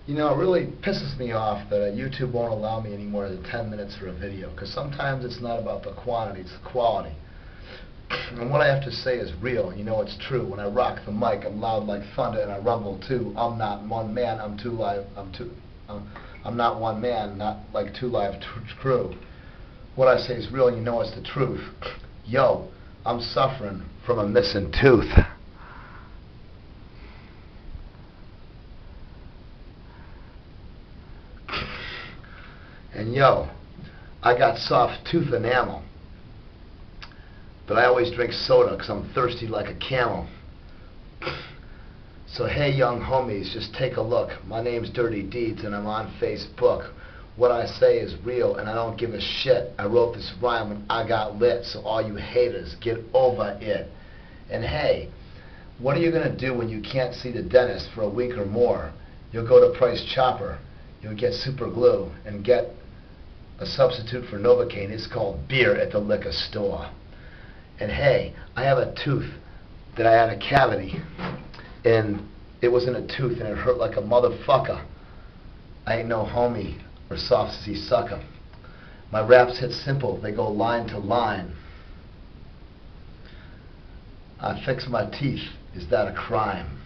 You know, it really pisses me off that YouTube won't allow me any more than 10 minutes for a video, because sometimes it's not about the quantity, it's the quality. And what I have to say is real, you know it's true. When I rock the mic, I'm loud like thunder and I rumble too. I'm not one man, I'm two live, I'm not one man, not like two live crew. What I say is real and you know it's the truth. Yo, I'm suffering from a missing tooth. And yo, I got soft tooth enamel, but I always drink soda because I'm thirsty like a camel. So hey young homies, just take a look. My name's Dirty Deeds and I'm on Facebook. What I say is real and I don't give a shit. I wrote this rhyme when I got lit, so all you haters, get over it. And hey, what are you going to do when you can't see the dentist for a week or more? You'll go to Price Chopper, you'll get super glue and get a substitute for Novocaine. It's called beer at the liquor store. And hey, I have a tooth that I had a cavity, and it wasn't a tooth and it hurt like a motherfucker. I ain't no homie or soft sissy sucker. My raps hit simple, they go line to line. I fix my teeth, is that a crime?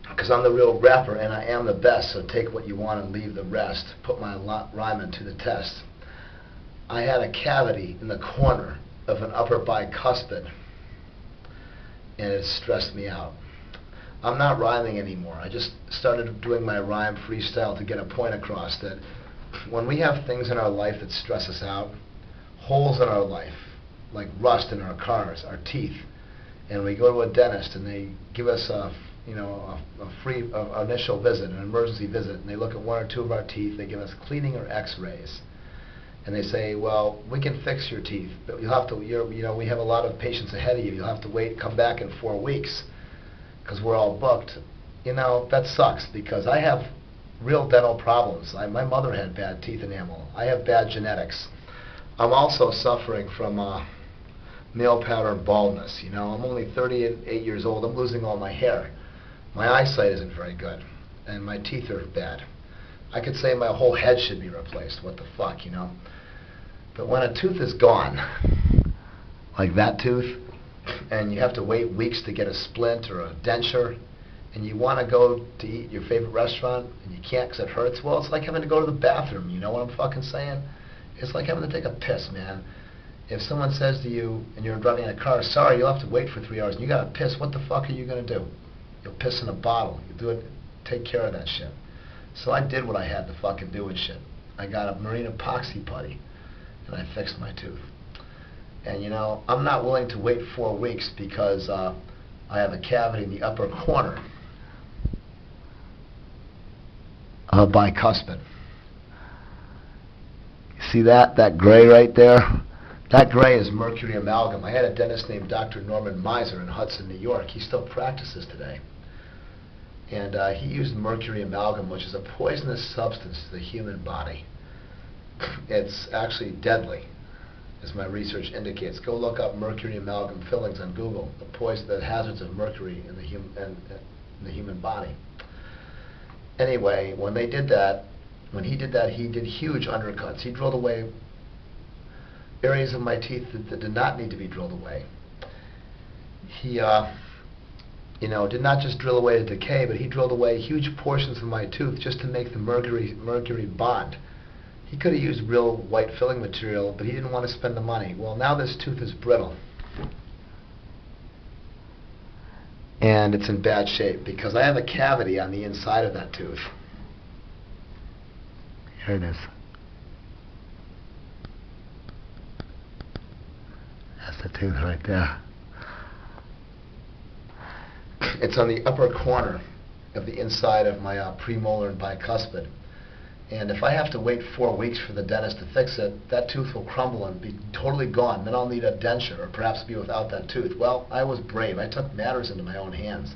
Because I'm the real rapper and I am the best, so take what you want and leave the rest. Put my rhyming to the test. I had a cavity in the corner of an upper bicuspid and it stressed me out. I'm not rhyming anymore. I just started doing my rhyme freestyle to get a point across that when we have things in our life that stress us out, holes in our life, like rust in our cars, our teeth, and we go to a dentist and they give us a free initial visit, an emergency visit, and they look at one or two of our teeth, they give us cleaning or x-rays, and they say, well, we can fix your teeth, but you'll have to, we have a lot of patients ahead of you, you'll have to wait, come back in 4 weeks, because we're all booked. You know, that sucks, because I have real dental problems. My mother had bad teeth enamel. I have bad genetics. I'm also suffering from male pattern baldness. You know, I'm only 38 years old, I'm losing all my hair. My eyesight isn't very good, and my teeth are bad. I could say my whole head should be replaced. What the fuck, you know? But when a tooth is gone, like that tooth, and you have to wait weeks to get a splint or a denture, and you want to go to eat your favorite restaurant, and you can't because it hurts, well, it's like having to go to the bathroom. You know what I'm fucking saying? It's like having to take a piss, man. If someone says to you, and you're driving in a car, sorry, you'll have to wait for 3 hours, and you got to piss, what the fuck are you going to do? You'll piss in a bottle. You do it, take care of that shit. So I did what I had to fucking do and shit. I got a marine epoxy putty, and I fixed my tooth. And you know, I'm not willing to wait 4 weeks because I have a cavity in the upper corner of a bicuspid. You see that? That gray right there? That gray is mercury amalgam. I had a dentist named Dr. Norman Miser in Hudson, New York. He still practices today. And he used mercury amalgam, which is a poisonous substance to the human body. It's actually deadly, as my research indicates. Go look up mercury amalgam fillings on Google, the hazards of mercury in the human body. Anyway, when he did that, he did huge undercuts. He drilled away areas of my teeth that did not need to be drilled away. He did not just drill away the decay, but he drilled away huge portions of my tooth just to make the mercury bond. He could have used real white filling material, but he didn't want to spend the money. Well, now this tooth is brittle. And it's in bad shape because I have a cavity on the inside of that tooth. Here it is. That's the tooth right there. It's on the upper corner of the inside of my premolar and bicuspid. And if I have to wait 4 weeks for the dentist to fix it, that tooth will crumble and be totally gone. Then I'll need a denture or perhaps be without that tooth. Well, I was brave. I took matters into my own hands.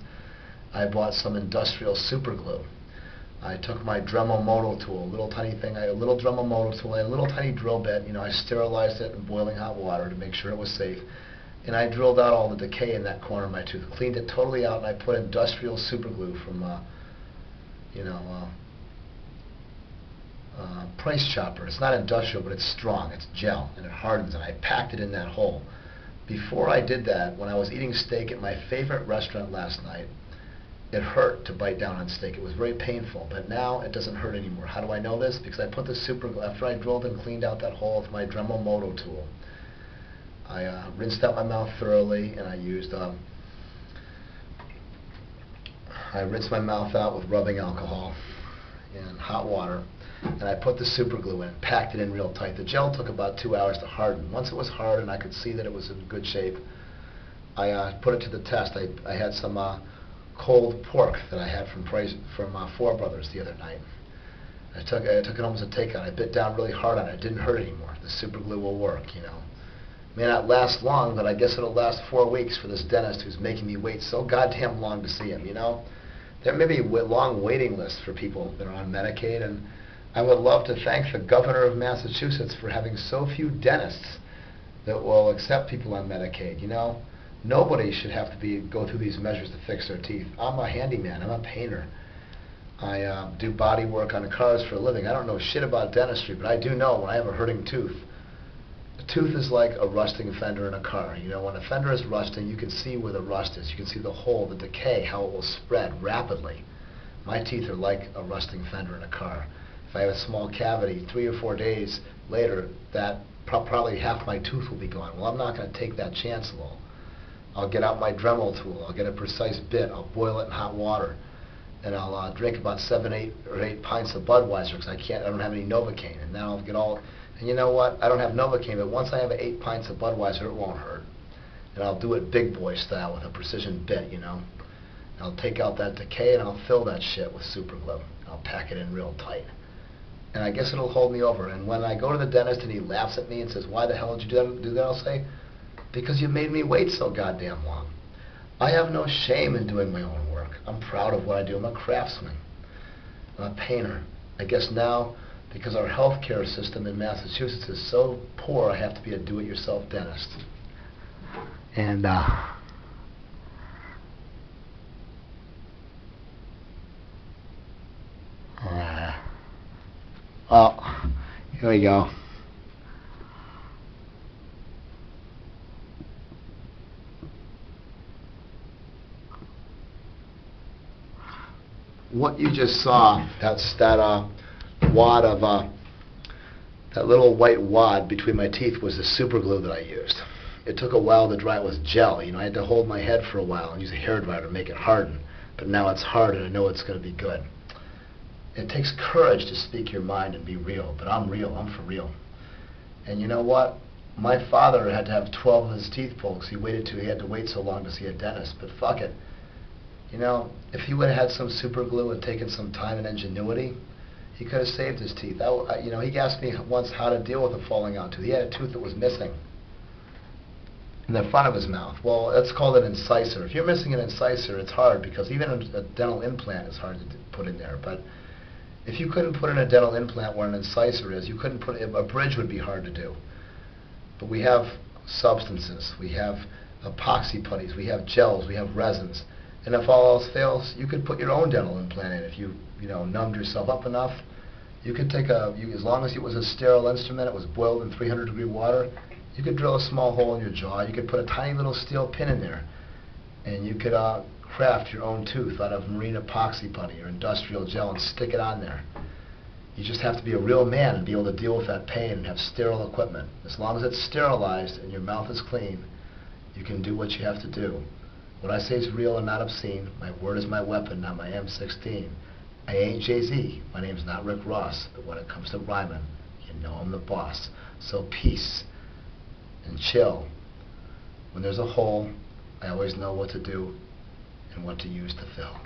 I bought some industrial super glue. I took my Dremel moto tool, a little tiny thing, a little Dremel moto tool, I had a little tiny drill bit, I sterilized it in boiling hot water to make sure it was safe. And I drilled out all the decay in that corner of my tooth, cleaned it totally out, and I put industrial super glue from, Price Chopper. It's not industrial, but it's strong. It's gel, and it hardens, and I packed it in that hole. Before I did that, when I was eating steak at my favorite restaurant last night, it hurt to bite down on steak. It was very painful, but now it doesn't hurt anymore. How do I know this? Because I put the super glue, after I drilled and cleaned out that hole with my Dremel moto tool, I rinsed out my mouth thoroughly, and I rinsed my mouth out with rubbing alcohol and hot water, and I put the super glue in, packed it in real tight. The gel took about 2 hours to harden. Once it was hard and I could see that it was in good shape, I put it to the test. I had some cold pork that I had from Four Brothers the other night. I took it home as a takeout. I bit down really hard on it. It didn't hurt anymore. The super glue will work, May not last long, but I guess it'll last 4 weeks for this dentist who's making me wait so goddamn long to see him, There may be long waiting lists for people that are on Medicaid, and I would love to thank the governor of Massachusetts for having so few dentists that will accept people on Medicaid. Nobody should have to go through these measures to fix their teeth. I'm a handyman. I'm a painter. I do body work on cars for a living. I don't know shit about dentistry, but I do know when I have a hurting tooth. A tooth is like a rusting fender in a car. When a fender is rusting, you can see where the rust is. You can see the hole, the decay, how it will spread rapidly. My teeth are like a rusting fender in a car. If I have a small cavity, 3 or 4 days later, that probably half my tooth will be gone. Well, I'm not going to take that chance, Lowell. I'll get out my Dremel tool. I'll get a precise bit. I'll boil it in hot water, and I'll drink about 7, 8, or 8 pints of Budweiser because I don't have any Novocaine. And now I'll get all. And you know what? I don't have Novocaine, but once I have 8 pints of Budweiser, it won't hurt. And I'll do it big boy style with a precision bit, I'll take out that decay and I'll fill that shit with super glue. I'll pack it in real tight. And I guess it'll hold me over. And when I go to the dentist and he laughs at me and says, "Why the hell did you do that?" I'll say, "Because you made me wait so goddamn long." I have no shame in doing my own work. I'm proud of what I do. I'm a craftsman. I'm a painter. I guess now, because our healthcare system in Massachusetts is so poor, I have to be a do-it-yourself dentist. And well, here we go. What you just saw, that's that wad of that little white wad between my teeth was the super glue that I used. It took a while to dry. It was gel. I had to hold my head for a while and use a hairdryer to make it harden. But now it's hard and I know it's going to be good. It takes courage to speak your mind and be real, but I'm real. I'm for real. And you know what? My father had to have 12 of his teeth pulled because he had to wait so long to see a dentist. But fuck it. If he would have had some super glue and taken some time and ingenuity, he could have saved his teeth. He asked me once how to deal with a falling out tooth. He had a tooth that was missing in the front of his mouth. Well, that's called an incisor. If you're missing an incisor, it's hard because even a dental implant is hard to put in there. But if you couldn't put in a dental implant where an incisor is, you couldn't put a bridge would be hard to do. But we have substances. We have epoxy putties. We have gels. We have resins. And if all else fails, you could put your own dental implant in. If you numbed yourself up enough, you could take as long as it was a sterile instrument, it was boiled in 300-degree water, you could drill a small hole in your jaw. You could put a tiny little steel pin in there, and you could craft your own tooth out of marine epoxy putty or industrial gel and stick it on there. You just have to be a real man and be able to deal with that pain and have sterile equipment. As long as it's sterilized and your mouth is clean, you can do what you have to do. What I say is real and not obscene. My word is my weapon, not my M16. I ain't Jay-Z. My name's not Rick Ross. But when it comes to rhyming, you know I'm the boss. So peace and chill. When there's a hole, I always know what to do and what to use to fill.